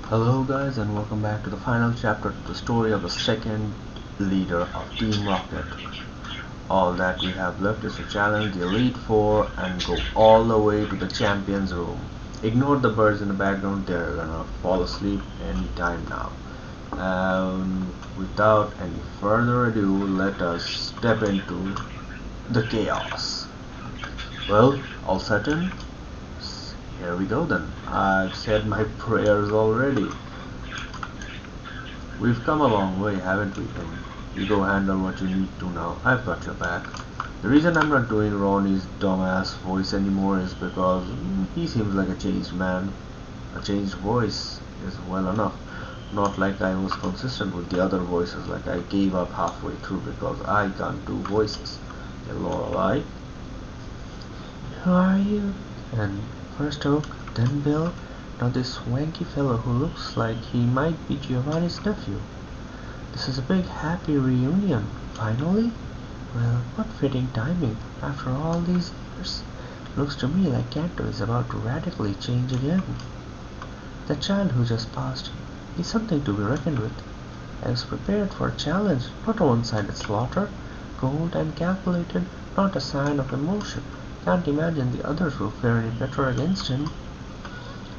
Hello guys, and welcome back to the final chapter to the story of the second leader of Team Rocket. All that we have left is to challenge the Elite Four and go all the way to the champions room. Ignore the birds in the background, they're gonna fall asleep anytime now. Without any further ado, let us step into the chaos. Well, all set in? Here we go then. I've said my prayers already. We've come a long way, haven't we? And you go handle what you need to now. I've got your back. The reason I'm not doing Ronnie's dumbass voice anymore is because he seems like a changed man. A changed voice is well enough. Not like I was consistent with the other voices, like I gave up halfway through because I can't do voices. Hey, Lorelei. Who are you? And first Oak, then Bill, now this swanky fellow who looks like he might be Giovanni's nephew. This is a big happy reunion, finally? Well, what fitting timing, after all these years. Looks to me like Kanto is about to radically change again. The child who just passed is something to be reckoned with. I was prepared for a challenge, not a one-sided slaughter. Cold and calculated, not a sign of emotion. Can't imagine the others will fare any better against him.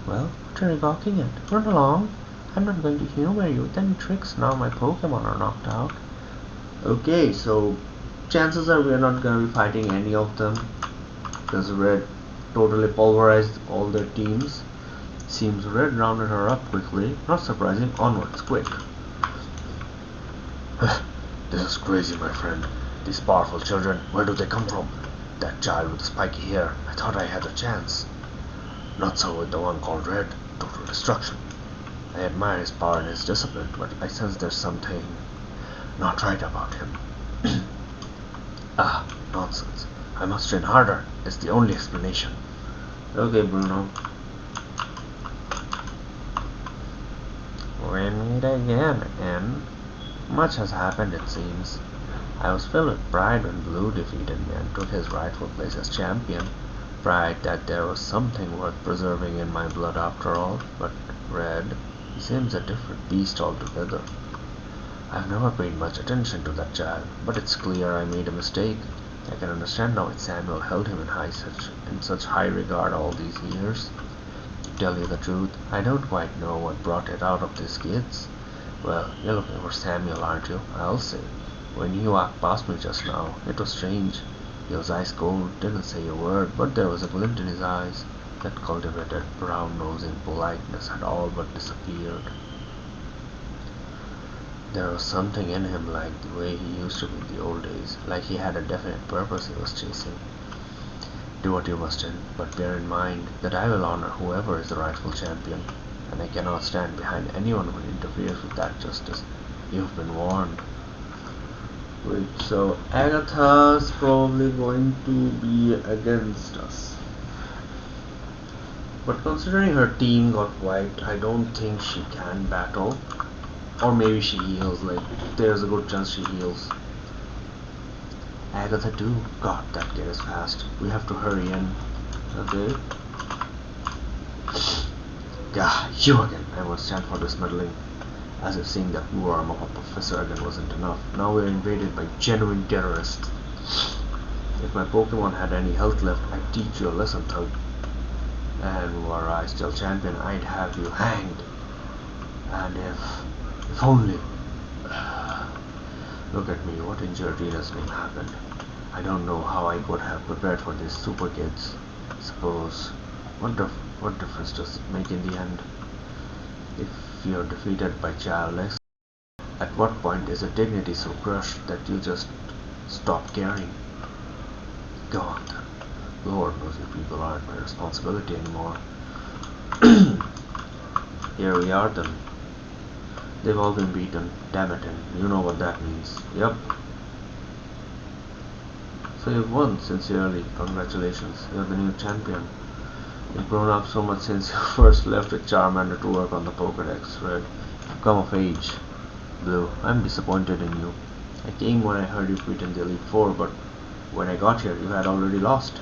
Well, what are you gawking at? Run along. I'm not going to humor you with any tricks now my Pokemon are knocked out. Okay, so chances are we're not going to be fighting any of them because Red totally pulverized all their teams. Seems Red rounded her up quickly. Not surprising, onwards, quick. This is crazy, my friend. These powerful children, where do they come from? That child with the spiky hair, I thought I had a chance. Not so with the one called Red. Total destruction. I admire his power and his discipline, but I sense there's something not right about him. Nonsense. I must train harder. It's the only explanation. Okay, Bruno. We meet again, and much has happened, it seems. I was filled with pride when Blue defeated me and took his rightful place as champion. Pride that there was something worth preserving in my blood after all. But Red, he seems a different beast altogether. I've never paid much attention to that child, but it's clear I made a mistake. I can understand now why Samuel held him in such high regard all these years. To tell you the truth, I don't quite know what brought it out of these kids. Well, you're looking for Samuel, aren't you? I'll say. When he walked past me just now, it was strange. He was ice cold, didn't say a word, but there was a glint in his eyes. That cultivated, brown-nosing politeness had all but disappeared. There was something in him like the way he used to be in the old days, like he had a definite purpose he was chasing. Do what you must, but bear in mind that I will honor whoever is the rightful champion, and I cannot stand behind anyone who interferes with that justice. You've been warned. Wait, so Agatha's probably going to be against us. But considering her team got wiped, I don't think she can battle. Or maybe she heals, like, there's a good chance she heals. Agatha too. God, that kid is fast. We have to hurry in. Okay. Gah, you again. I won't stand for this meddling. As if seeing that new arm of a professor again wasn't enough. Now we're invaded by genuine terrorists. If my Pokemon had any health left, I'd teach you a lesson, Thug. And were I still champion, I'd have you hanged. And if only. Look at me, what in Georgina's name happened? I don't know how I could have prepared for these super kids. Suppose, what difference does it make in the end? If you're defeated by childless, at what point is your dignity so crushed that you just stop caring? Go on then. Lord knows you people aren't my responsibility anymore. Here we are then. They've all been beaten. Damn it, and you know what that means. Yep. So you've won, sincerely. Congratulations. You're the new champion. You've grown up so much since you first left with Charmander to work on the Pokedex, Red. You've come of age. Blue, I'm disappointed in you. I came when I heard you'd beaten the Elite Four, but when I got here, you had already lost.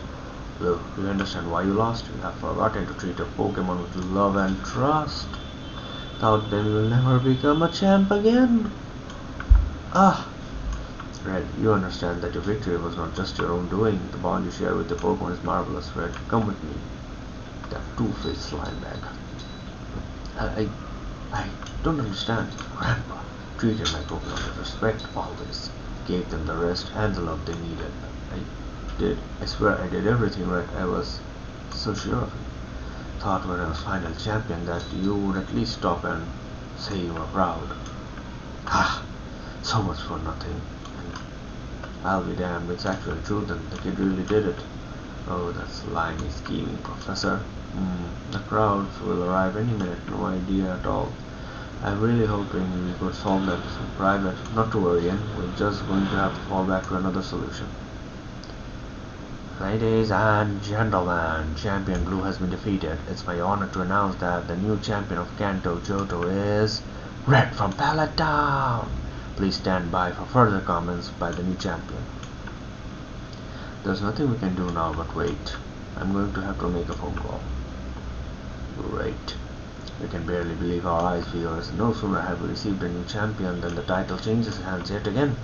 Blue, do you understand why you lost? You have forgotten to treat your Pokemon with love and trust. Thought then you'll never become a champ again. Ah, Red, you understand that your victory was not just your own doing. The bond you share with the Pokemon is marvelous, Red. Come with me. That two-faced linebacker. I, I don't understand. Grandpa treated my Pokemon with respect always. Gave them the rest and the love they needed. I swear I did everything right. I was so sure of it. Thought when I was final champion that you would at least stop and say you were proud. Ah, so much for nothing. And I'll be damned, it's actually true then. The kid really did it. Oh, that's slimy scheming, Professor. The crowds will arrive any minute, no idea at all. I'm really hoping we could solve that in private. Not to worry, Ian. We're just going to have to fall back to another solution. Ladies and gentlemen, Champion Blue has been defeated. It's my honor to announce that the new champion of Kanto Johto is Red from Pallet Town. Please stand by for further comments by the new champion. There's nothing we can do now but wait. I'm going to have to make a phone call. Great. We can barely believe our eyes, viewers. No sooner have we received a new champion than the title changes hands yet again.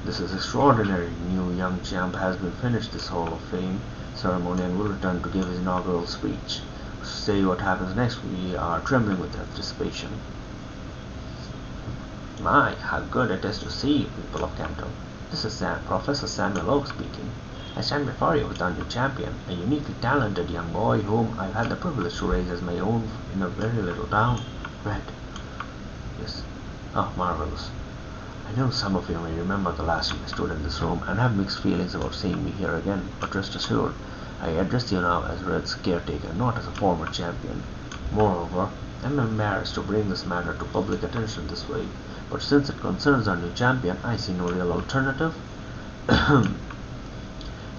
This is extraordinary. New young champ has been finished this Hall of Fame ceremony and will return to give his inaugural speech. To say what happens next, we are trembling with anticipation. My, how good it is to see you, people of Kanto. This is Professor Samuel Oak speaking. I stand before you with our new champion, a uniquely talented young boy whom I've had the privilege to raise as my own in a very little town. Red. Yes. Oh, marvelous. I know some of you may remember the last time I stood in this room and have mixed feelings about seeing me here again, but rest assured, I address you now as Red's caretaker, not as a former champion. Moreover, I'm embarrassed to bring this matter to public attention this way, but since it concerns our new champion, I see no real alternative.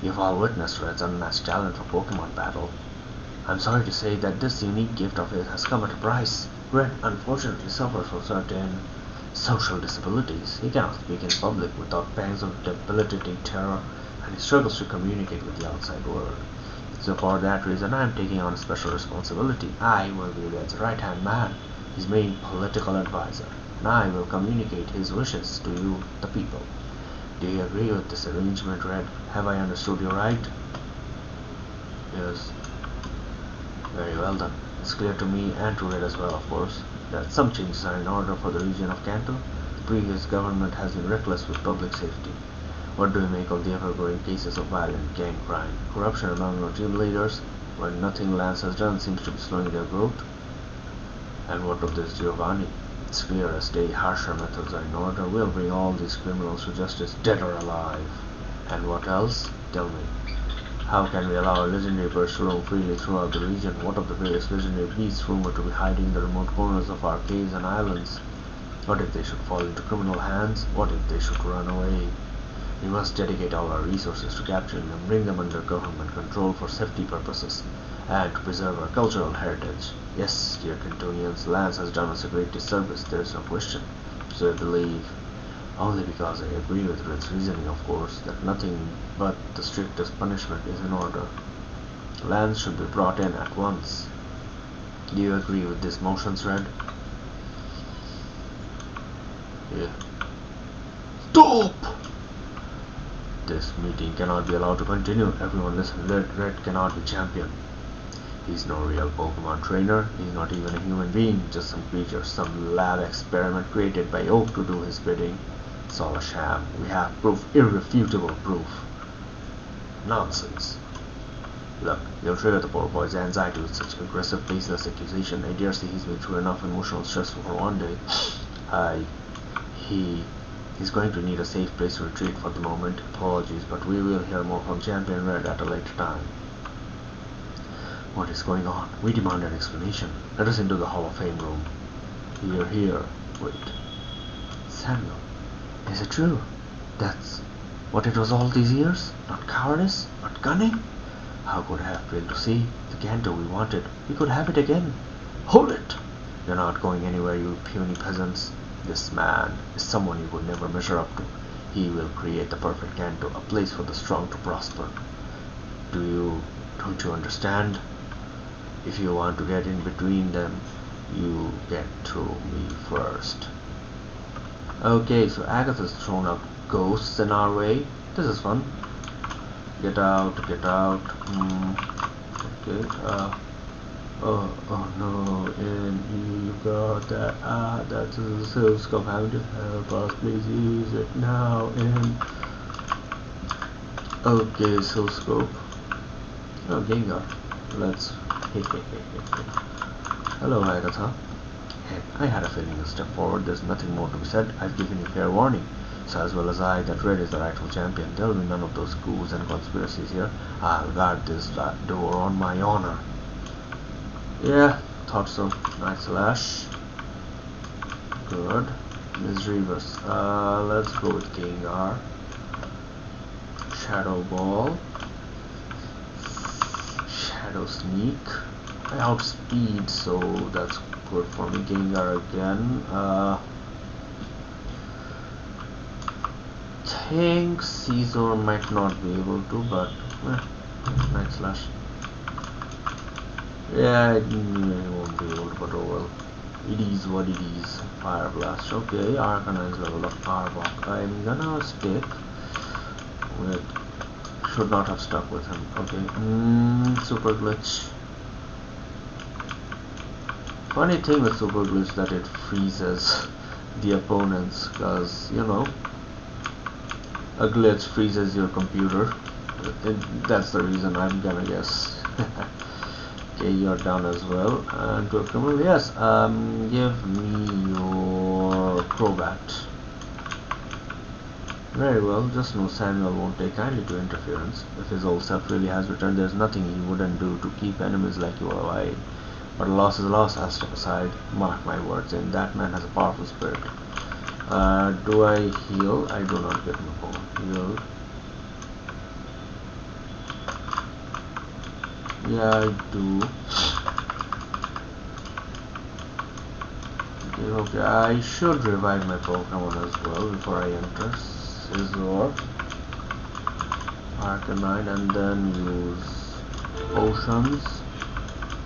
You've all witnessed Red's unmatched talent for Pokemon battle. I'm sorry to say that this unique gift of his has come at a price. Red unfortunately suffers from certain social disabilities. He cannot speak in public without pangs of debilitating terror, and he struggles to communicate with the outside world. So for that reason, I am taking on a special responsibility. I will be Red's right-hand man, his main political advisor, and I will communicate his wishes to you, the people. Do you agree with this arrangement, Red? Have I understood you right? Yes. Very well then. It's clear to me and to Red as well, of course, that some changes are in order for the region of Kanto. The previous government has been reckless with public safety. What do you make of the ever-growing cases of violent gang crime, corruption among our team leaders, where nothing Lance has done seems to be slowing their growth? And what of this Giovanni? It's clear as day harsher methods are in order. We'll bring all these criminals to justice, dead or alive. And what else? Tell me. How can we allow our legendary birds to roam freely throughout the region? What of the various legendary beasts rumored to be hiding in the remote corners of our caves and islands? What if they should fall into criminal hands? What if they should run away? We must dedicate all our resources to capturing them, bring them under government control for safety purposes, and to preserve our cultural heritage. Yes, dear Cantonians, Lance has done us a great disservice, there is no question. So I believe, only because I agree with Red's reasoning, of course, that nothing but the strictest punishment is in order. Lance should be brought in at once. Do you agree with these motions, Red? Yeah. Stop! This meeting cannot be allowed to continue. Everyone listen, Red cannot be champion. He's no real Pokemon trainer. He's not even a human being, just some creature, some lab experiment created by Oak to do his bidding. It's all a sham. We have proof, irrefutable proof. Nonsense. Look, you'll trigger the poor boy's anxiety with such aggressive, baseless accusation. I dare say he's been through enough emotional stress for one day. He's going to need a safe place to retreat for the moment. Apologies, but we will hear more from Champion Red at a later time. What is going on? We demand an explanation. Let us into the Hall of Fame room. Here. Wait. Samuel, is it true? That's what it was all these years? Not cowardice? Not cunning? How could I have failed to see the Kanto we wanted? We could have it again. Hold it! You're not going anywhere, you puny peasants. This man is someone you could never measure up to. He will create the perfect Kanto, a place for the strong to prosper. Don't you understand? If you want to get in between them, You get to me first. Okay, so Agatha's thrown up ghosts in our way. This is fun. Get out, get out. Okay, oh no, and you got that. That's a silk scope. Having to help us, please use it now. And okay, silk scope. Oh, Gengar. Let's. Hello, Agatha. Hey, I had a feeling you'd step forward. There's nothing more to be said. I've given you fair warning. So as well as I, that Red is the rightful champion. There'll be none of those coups and conspiracies here. I'll guard this door on my honor. Yeah, thought so. Nice slash. Good. Misdreavers. Let's go with Gengar. Shadow Ball. Shadow Sneak. I outspeed, so that's good for me. Gengar again. Think Caesar might not be able to, but Night Slash. Yeah, I won't be able to, but oh well. It is what it is. Fire Blast. Okay, Arcanine's level of Arbok. I'm gonna stick with. Should not have stuck with him. Okay. Super Glitch. Funny thing with Super Glitch that it freezes the opponents, because you know a glitch freezes your computer. That's the reason, I'm gonna guess. Okay, you're done as well. And to a criminal, yes. Give me your Crobat. Very well. Just know Samuel won't take kindly to interference. If his old self really has returned, there's nothing he wouldn't do to keep enemies like you alive. But a loss is a loss. I'll step aside. Mark my words, and that man has a powerful spirit. Do I heal? I do not get my phone. Heal. Yeah, I do. Okay, I should revive my Pokemon as well before I enter. Scizor, Arcanine, and then use potions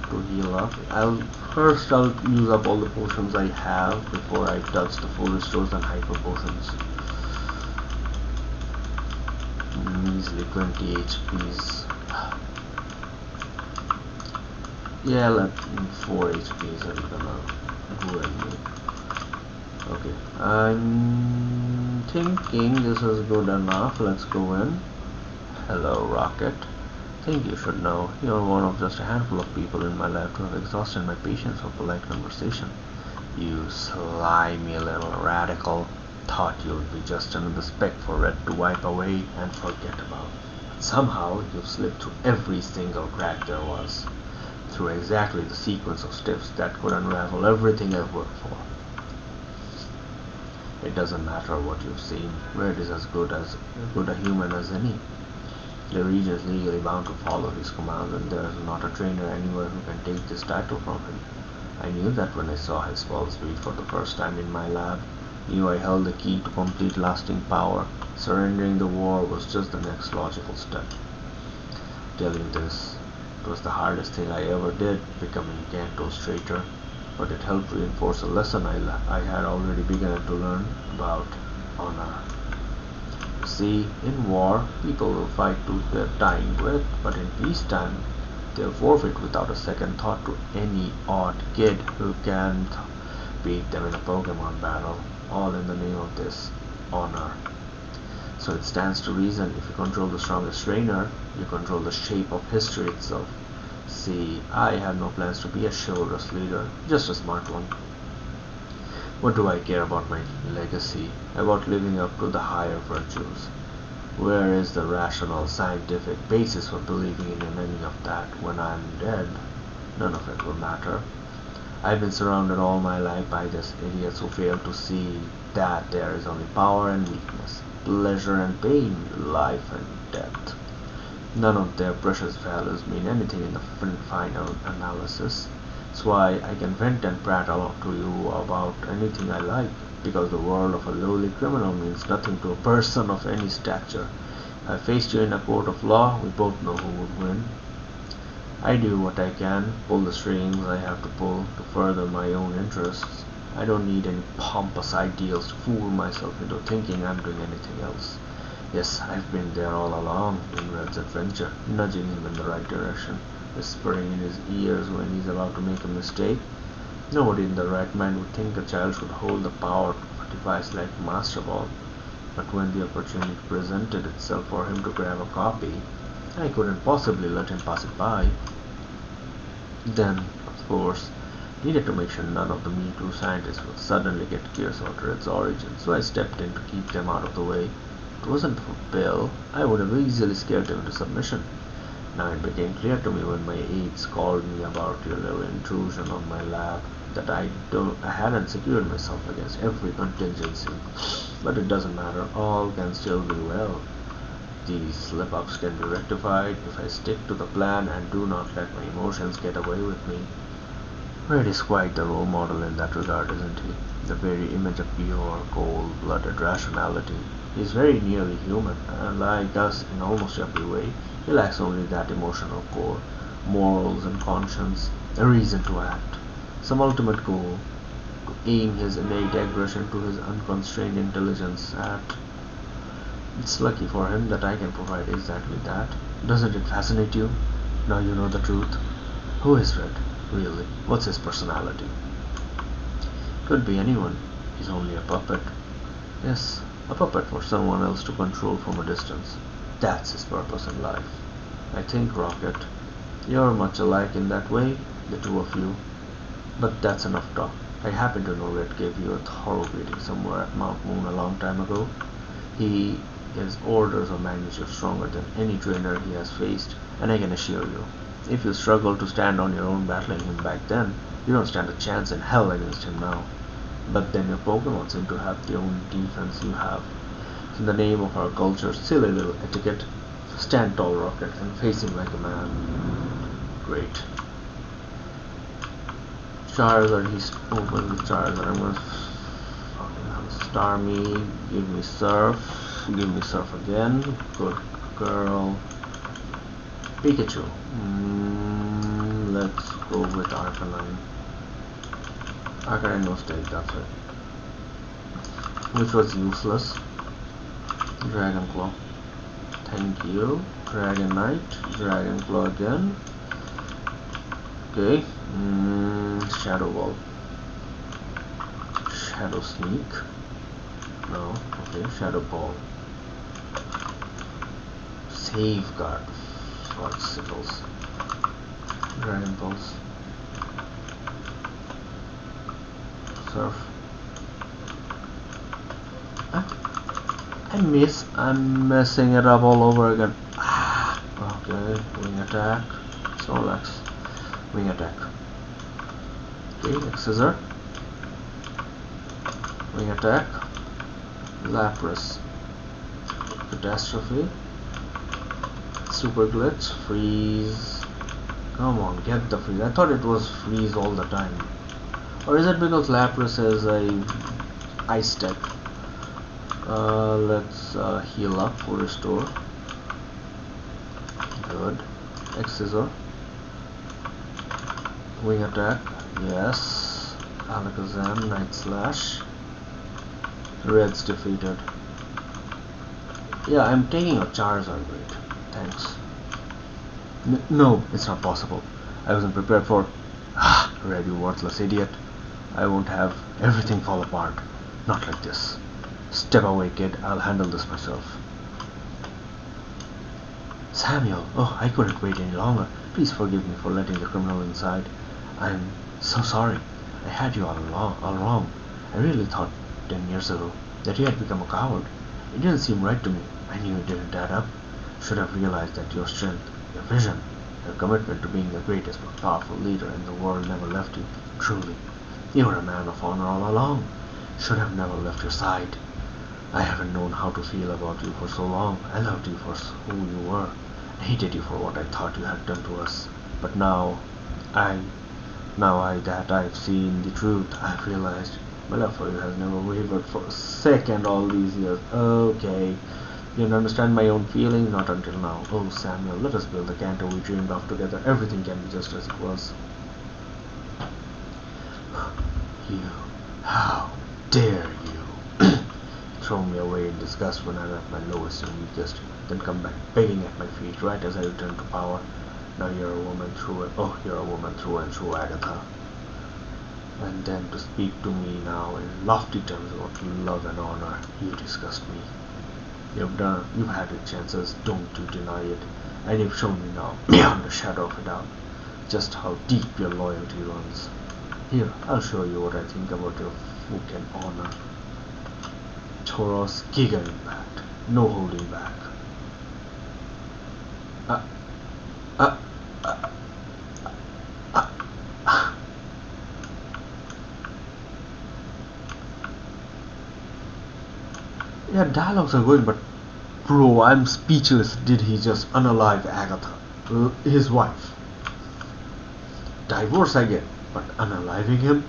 to heal up. I'll use up all the potions I have before I touch the full restores and hyper potions. Measly 20 HPs. Yeah, let 4 HPs are gonna go anyway. Okay, I'm thinking this is good enough. Let's go in. Hello, Rocket. Think you should know, you're one of just a handful of people in my life to have exhausted my patience for polite conversation. You slimy little radical. Thought you'd be just another speck for Red to wipe away and forget about. But somehow you've slipped through every single crack there was. Through exactly the sequence of steps that could unravel everything I've worked for. It doesn't matter what you've seen. Red is as good a human as any. The region is legally bound to follow his commands, and there is not a trainer anywhere who can take this title from him. I knew that when I saw his fall speed for the first time in my lab. Knew I held the key to complete lasting power. Surrendering the war was just the next logical step. Tell you this, it was the hardest thing I ever did, becoming Kanto's traitor, but it helped reinforce a lesson I had already begun to learn about honor. See, in war, people will fight to their dying breath, but in peacetime, they'll forfeit without a second thought to any odd kid who can't beat them in a Pokemon battle, all in the name of this honor. So it stands to reason, if you control the strongest trainer, you control the shape of history itself. See, I have no plans to be a chivalrous leader, just a smart one. What do I care about my legacy, about living up to the higher virtues? Where is the rational, scientific basis for believing in any of that when I'm dead? None of it will matter. I've been surrounded all my life by these idiots who fail to see that there is only power and weakness, pleasure and pain, life and death. None of their precious values mean anything in the final analysis. That's why I can vent and prattle to you about anything I like, because the world of a lowly criminal means nothing to a person of any stature. If I faced you in a court of law, we both know who would win. I do what I can, pull the strings I have to pull to further my own interests. I don't need any pompous ideals to fool myself into thinking I'm doing anything else. Yes, I've been there all along in Red's adventure, nudging him in the right direction, whispering in his ears when he's about to make a mistake. Nobody in their right mind would think a child should hold the power to devise like Master Ball. But when the opportunity presented itself for him to grab a copy, I couldn't possibly let him pass it by. Then, of course, needed to make sure none of the Me Too scientists would suddenly get curious about Red's origin, so I stepped in to keep them out of the way. If it wasn't for Bill, I would have easily scared him into submission. Now it became clear to me when my aides called me about your little intrusion on my lab that I hadn't secured myself against every contingency. But it doesn't matter, all can still be well. These slip-ups can be rectified if I stick to the plan and do not let my emotions get away with me. Red is quite the role model in that regard, isn't he? The very image of pure, cold-blooded rationality. He is very nearly human, and like us in almost every way, he lacks only that emotional core, morals and conscience, a reason to act, some ultimate goal, to aim his innate aggression to his unconstrained intelligence at. It's lucky for him that I can provide exactly that. Doesn't it fascinate you? Now you know the truth. Who is Red, really? What's his personality? Could be anyone. He's only a puppet. Yes, a puppet for someone else to control from a distance. That's his purpose in life. I think, Rocket, you're much alike in that way, the two of you. But that's enough talk. I happen to know Red gave you a thorough greeting somewhere at Mount Moon a long time ago. He is orders of magnitude stronger than any trainer he has faced, and I can assure you, if you struggled to stand on your own battling him back then, you don't stand a chance in hell against him now. But then your Pokemon seem to have the only defense you have. In the name of our culture's silly little etiquette, stand tall, Rocket, and face him like a man. Great. Charizard, he's open with Charizard. I'm gonna Starmie, give me Surf again. Good girl. Pikachu. Let's go with Arcanine. Arcanine no stake, that's it. Which was useless. Dragon Claw. Thank you. Dragonite. Dragon Claw again. Okay. Shadow Ball. Shadow Sneak. No. Okay. Shadow Ball. Safeguard. Farcicles. Dragon Pulse. Surf. I'm messing it up all over again. Okay, wing attack. Snorlax. Wing attack. Okay, Scissor. Wing attack. Lapras. Catastrophe. Super glitch. Freeze. Come on, get the freeze. I thought it was freeze all the time. Or is it because Lapras has a ice tech? Let's heal up for restore. Good. X-Scissor. Wing attack. Yes. Alakazam. Night Slash. Red's defeated. Yeah, I'm taking a Charizard. Great. Thanks. No, it's not possible. I wasn't prepared for. Red, you worthless idiot. I won't have everything fall apart. Not like this. Step away, kid. I'll handle this myself. Samuel! Oh, I couldn't wait any longer. Please forgive me for letting the criminal inside. I'm so sorry. I had you all wrong. I really thought 10 years ago that you had become a coward. It didn't seem right to me. I knew it didn't add up. Should have realized that your strength, your vision, your commitment to being the greatest most powerful leader in the world never left you. Truly. You were a man of honor all along. Should have never left your side. I haven't known how to feel about you for so long. I loved you for who you were. I hated you for what I thought you had done to us. But now that I've seen the truth, I've realized my love for you has never wavered for a second all these years. Okay, You can understand my own feelings, not until now. Oh, Samuel, let us build the canto we dreamed of together. Everything can be just as it was. You, how dare you throw me away in disgust when I'm at my lowest and weakest, then come back begging at my feet right as I return to power. Now you're a woman through and you're a woman through and through, Agatha. And then to speak to me now in lofty terms about love and honor, you disgust me. You've had your chances, don't you deny it, and you've shown me now, beyond a shadow of a doubt, just how deep your loyalty runs. Here, I'll show you what I think about your foot and honor. Thoros Giga Impact, no holding back. Uh, uh, uh, uh, uh. Yeah, dialogues are good, but bro, I'm speechless. Did he just unalive Agatha, his wife? Divorce I get, but unaliving him?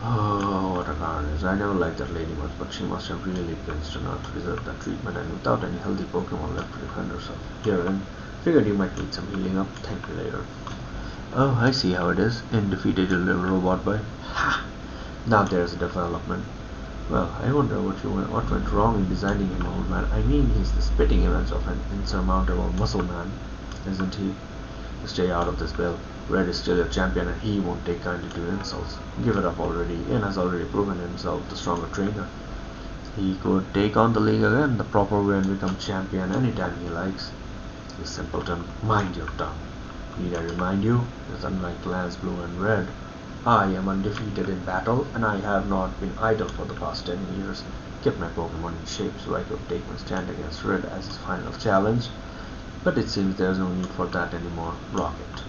Oh, what a carnage. I never liked that lady much, but she must have really pinched enough to deserve that treatment, and without any healthy Pokemon left to defend herself. Here, and figured you might need some healing up. Thank you later. Oh, I see how it is. Undefeated little robot boy. Ha! Now there's a development. Well, I wonder what went wrong in designing him, old man. I mean, he's the spitting image of an insurmountable muscle man, isn't he? Stay out of this, Bill. Red is still your champion, and he won't take kindly to insults. Give it up already. Ian has already proven himself the stronger trainer. He could take on the league again the proper way and become champion anytime he likes. You simpleton, mind your tongue. Need I remind you, that unlike Lance Blue and Red, I am undefeated in battle, and I have not been idle for the past 10 years. Kept my Pokemon in shape so I could take my stand against Red as his final challenge. But it seems there's no need for that anymore, Rocket.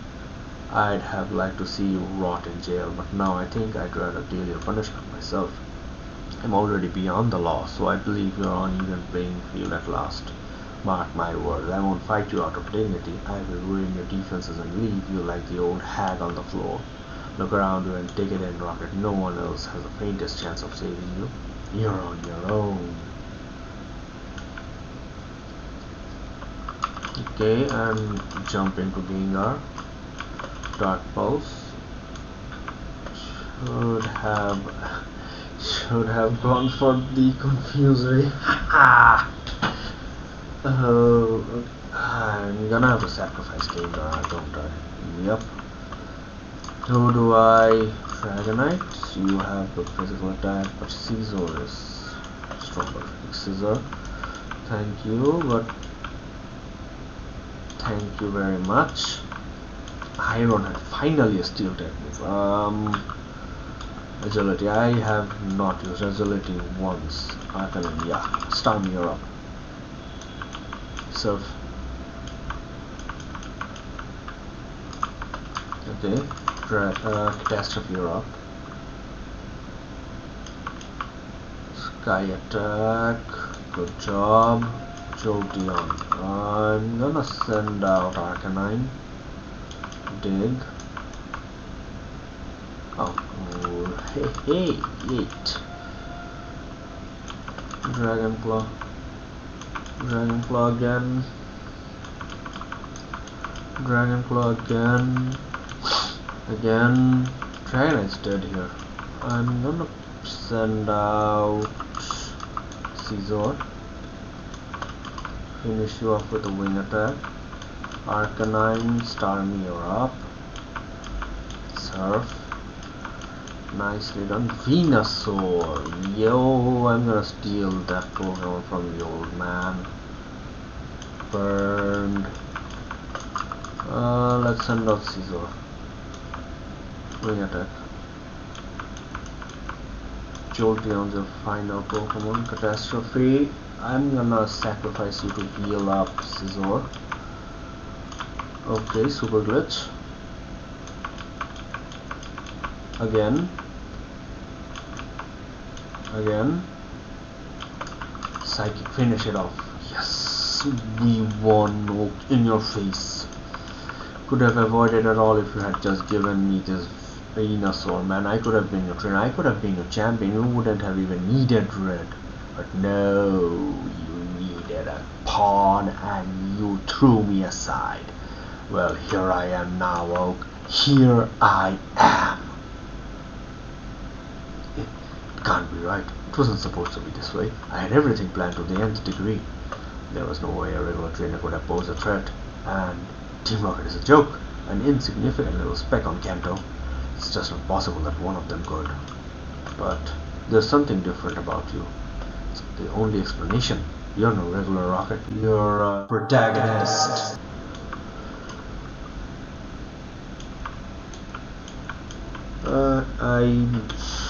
I'd have liked to see you rot in jail, but now I think I'd rather deal your punishment myself. I'm already beyond the law, so I believe you're on even playing field at last. Mark my words, I won't fight you out of dignity. I will ruin your defenses and leave you like the old hag on the floor. Look around you and take it in, Rocket. No one else has the faintest chance of saving you. You're on your own. Okay, and jump into Gengar. Dark Pulse. Should have gone for the Confusory. Oh, I'm gonna have to sacrifice Gengar, don't I? Yep. Who do I? Dragonite. You have good physical attack, but Scizor is stronger. Scizor. Thank you, but thank you very much. Iron had finally a steel type move. Agility. I have not used agility once. Arcanine, yeah. Starmie, you're up. Surf. Okay. Catastrophe, you're up. Sky attack. Good job. Jolteon. I'm gonna send out Arcanine. Dig. Oh, hey, 8. Dragonclaw. Dragonclaw again. Dragonclaw again. Again. Dragonite's dead here. I'm gonna send out Scizor. Finish you off with a wing attack. Arcanine, Starmie, you're up. Surf. Nicely done. Venusaur. Yo, I'm gonna steal that Pokemon from the old man. Burned. Let's send out Scizor. Wing attack. Jolteon's your final Pokemon. Catastrophe. I'm gonna sacrifice you to heal up Scizor. Okay, Super Glitch. Again. Psychic, finish it off. Yes, we won. In your face. Could have avoided it all if you had just given me this Venusaur, man. I could have been your trainer. I could have been your champion. You wouldn't have even needed Red. But no, you needed a pawn and you threw me aside. Well, here I am now, Oak. Here I am. It can't be right. It wasn't supposed to be this way. I had everything planned to the nth degree. There was no way a regular trainer could have posed a threat. And Team Rocket is a joke. An insignificant little speck on Kanto. It's just not possible that one of them could. But there's something different about you. It's the only explanation. You're no regular Rocket. You're a protagonist.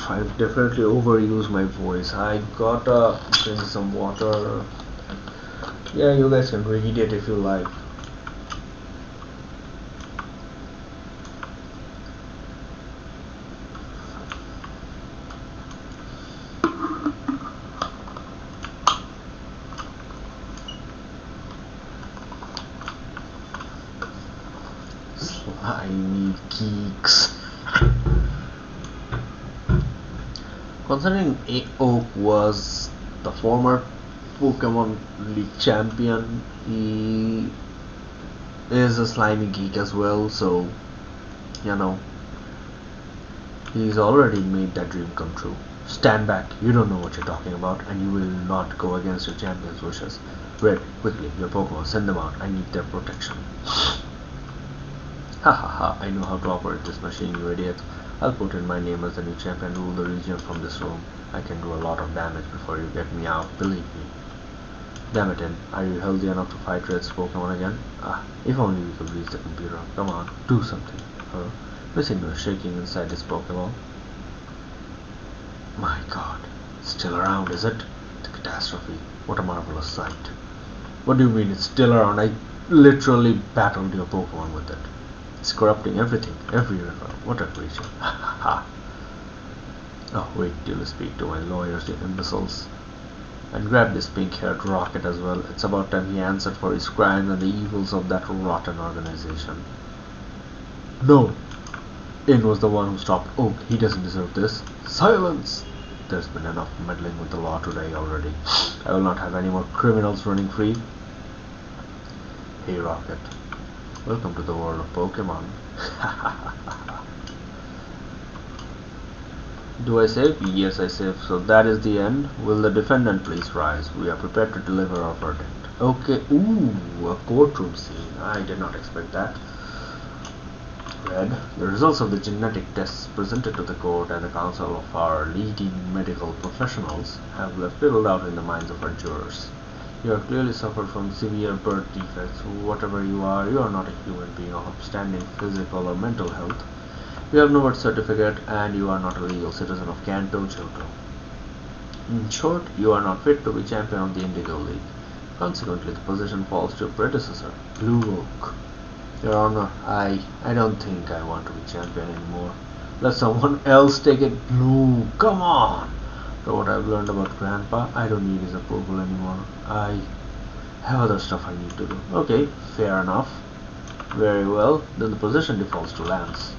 I've definitely overused my voice. I gotta drink some water. Yeah, you guys can read it if you like. Slimy geeks. Considering Oak was the former Pokemon League champion, he is a slimy geek as well, so you know, he's already made that dream come true. Stand back, you don't know what you're talking about, and you will not go against your champion's wishes. Red, quickly, your Pokemon, send them out. I need their protection. Ha ha ha, I know how to operate this machine, you idiot. I'll put in my name as the new champion and rule the region from this room. I can do a lot of damage before you get me out, believe me. Damn it, are you healthy enough to fight Red's Pokemon again? Ah, if only we could reach the computer. Come on, do something. Listen to shaking inside this Pokemon. My god, it's still around, is it? The catastrophe. What a marvelous sight. What do you mean it's still around? I literally battled your Pokemon with it. It's corrupting everything, every record. What a creature. Ha ha ha. Oh, wait till you speak to my lawyers, you imbeciles. And grab this pink-haired Rocket as well. It's about time he answered for his crimes and the evils of that rotten organization. No! In was the one who stopped Oak. He doesn't deserve this. Silence! There's been enough meddling with the law today already. I will not have any more criminals running free. Hey Rocket. Welcome to the world of Pokemon. Do I save? Yes, I save. So that is the end. Will the defendant please rise? We are prepared to deliver our verdict. Okay. Ooh, a courtroom scene. I did not expect that. Red, the results of the genetic tests presented to the court and the counsel of our leading medical professionals have left little doubt in the minds of our jurors. You have clearly suffered from severe birth defects. Whatever you are not a human being of upstanding physical or mental health. You have no birth certificate and you are not a legal citizen of Kanto, Johto. In short, you are not fit to be champion of the Indigo League. Consequently, the position falls to your predecessor, Blue Oak. Your Honor, I don't think I want to be champion anymore. Let someone else take it. Blue, come on! After what I've learned about Grandpa, I don't need his approval anymore. I have other stuff I need to do. Okay, fair enough. Very well, then the position defaults to Lance.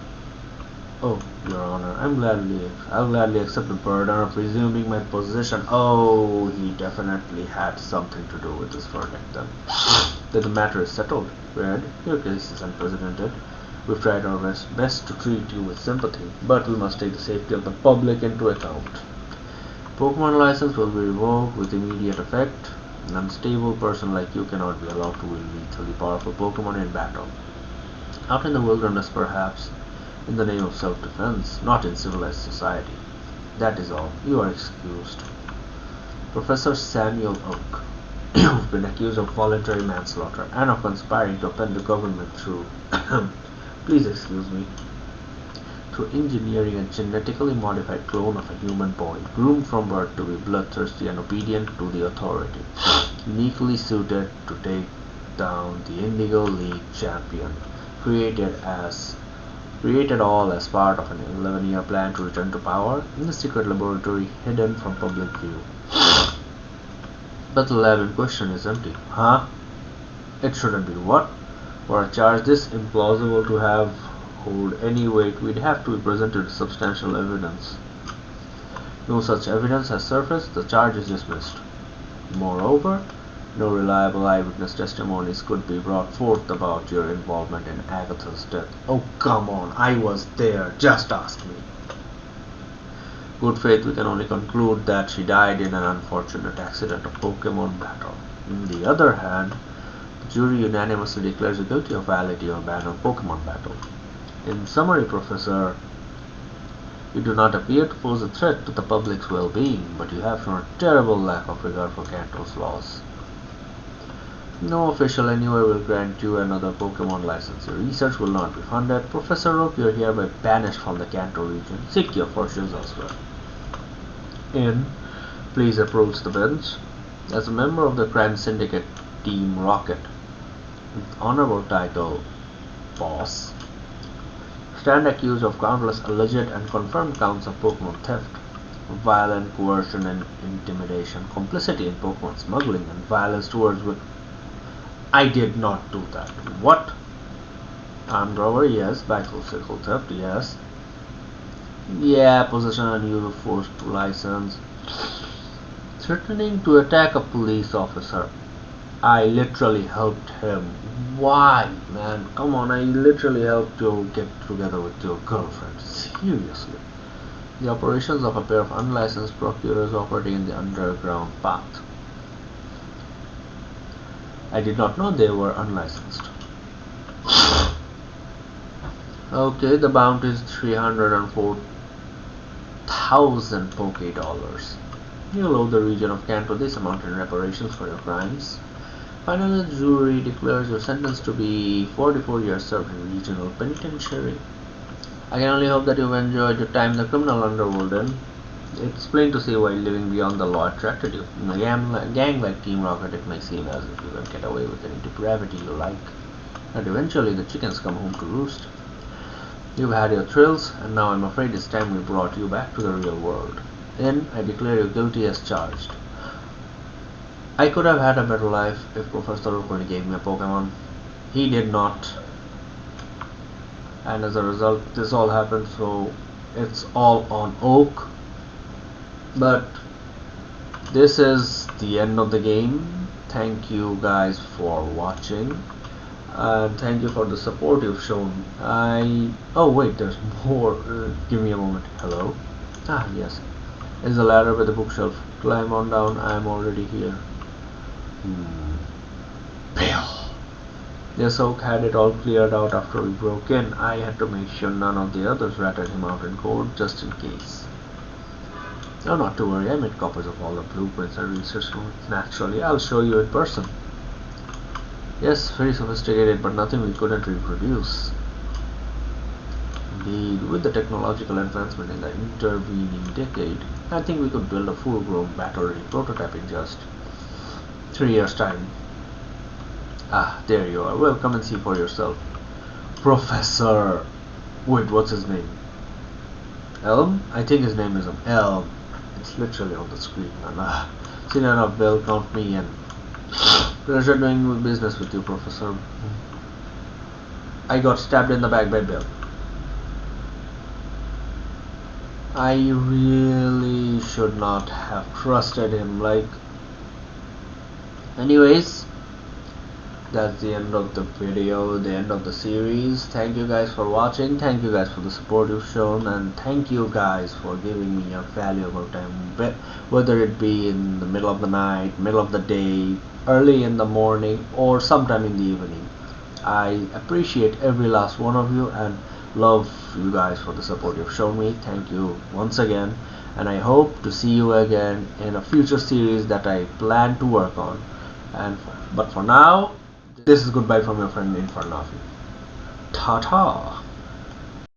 Oh, Your Honor, I'll gladly accept the burden of resuming my position. Oh, he definitely had something to do with this verdict then. Then the matter is settled. Red, your case is unprecedented. We've tried our best to treat you with sympathy, but we must take the safety of the public into account. Pokemon license will be revoked with immediate effect. An unstable person like you cannot be allowed to wield lethally powerful Pokemon in battle. Out in the wilderness, perhaps, in the name of self-defense, not in civilized society. That is all. You are excused. Professor Samuel Oak, you've been accused of voluntary manslaughter and of conspiring to offend the government through, please excuse me, through engineering a genetically modified clone of a human boy, groomed from birth to be bloodthirsty and obedient to the authority, uniquely suited to take down the Indigo League champion, created all as part of an 11-year plan to return to power in the secret laboratory hidden from public view. But the lab in question is empty. Huh? It shouldn't be. What? For a charge this implausible to hold any weight, we'd have to be presented with substantial evidence. No such evidence has surfaced, the charge is dismissed. Moreover, no reliable eyewitness testimonies could be brought forth about your involvement in Agatha's death. Oh, come on, I was there, just ask me. Good faith, we can only conclude that she died in an unfortunate accident of Pokemon battle. On the other hand, the jury unanimously declares you guilty of violating your ban on Pokemon battle. In summary, Professor, you do not appear to pose a threat to the public's well-being, but you have shown a terrible lack of regard for Kanto's laws. No official anywhere will grant you another Pokemon license. Your research will not be funded. Professor Oak, you are hereby banished from the Kanto region. Seek your fortunes elsewhere. In, please approach the bench. As a member of the crime syndicate Team Rocket, with honorable title Boss, stand accused of countless alleged and confirmed counts of Pokemon theft, violent coercion and intimidation, complicity in Pokemon smuggling, and violence towards women. I did not do that. What? Armed robbery, yes. Bicycle theft, yes. Yeah, possession and use of force to license. Threatening to attack a police officer. I literally helped him. Why, man? Come on, I literally helped you get together with your girlfriend. Seriously. The operations of a pair of unlicensed procurers operating in the underground path. I did not know they were unlicensed. Okay, the bounty is 304,000 Poké Dollars. You will owe the region of Kanto this amount in reparations for your crimes. Finally, the jury declares your sentence to be 44 years served in regional penitentiary. I can only hope that you've enjoyed your time in the criminal underworld, and it's plain to see why living beyond the law attracted you. In a gang like Team Rocket, it may seem as if you can get away with any depravity you like, and eventually the chickens come home to roost. You've had your thrills, and now I'm afraid it's time we brought you back to the real world. In, I declare you guilty as charged. I could have had a better life if Professor Oak only gave me a Pokemon. He did not. And as a result, this all happened, so it's all on Oak. But this is the end of the game. Thank you guys for watching. And thank you for the support you've shown. Oh wait, there's more. Give me a moment. Hello? Ah, yes. There's a ladder with a bookshelf. Climb on down. I'm already here. Bill. Yes, Oak had it all cleared out after we broke in. I had to make sure none of the others ratted him out in court, just in case. Oh, not to worry. I made copies of all the blueprints and research notes. Naturally, I'll show you in person. Yes, very sophisticated, but nothing we couldn't reproduce. Indeed, with the technological advancement in the intervening decade, I think we could build a full-grown battle-ready prototype in just 3 years' time. Ah, there you are. Well, come and see for yourself. Professor... Wait, what's his name? Elm? I think his name is Elm. It's literally on the screen. And, seen enough, Bill. Count me in. Pleasure doing business with you, Professor. I got stabbed in the back by Bill. I really should not have trusted him. Anyways, that's the end of the video, the end of the series. Thank you guys for watching. Thank you guys for the support you've shown, and thank you guys for giving me your valuable time, whether it be in the middle of the night, middle of the day, early in the morning, or sometime in the evening. I appreciate every last one of you and love you guys for the support you've shown me. Thank you once again, and I hope to see you again in a future series that I plan to work on. But for now, this is goodbye from your friend Infernafi. Ta-ta!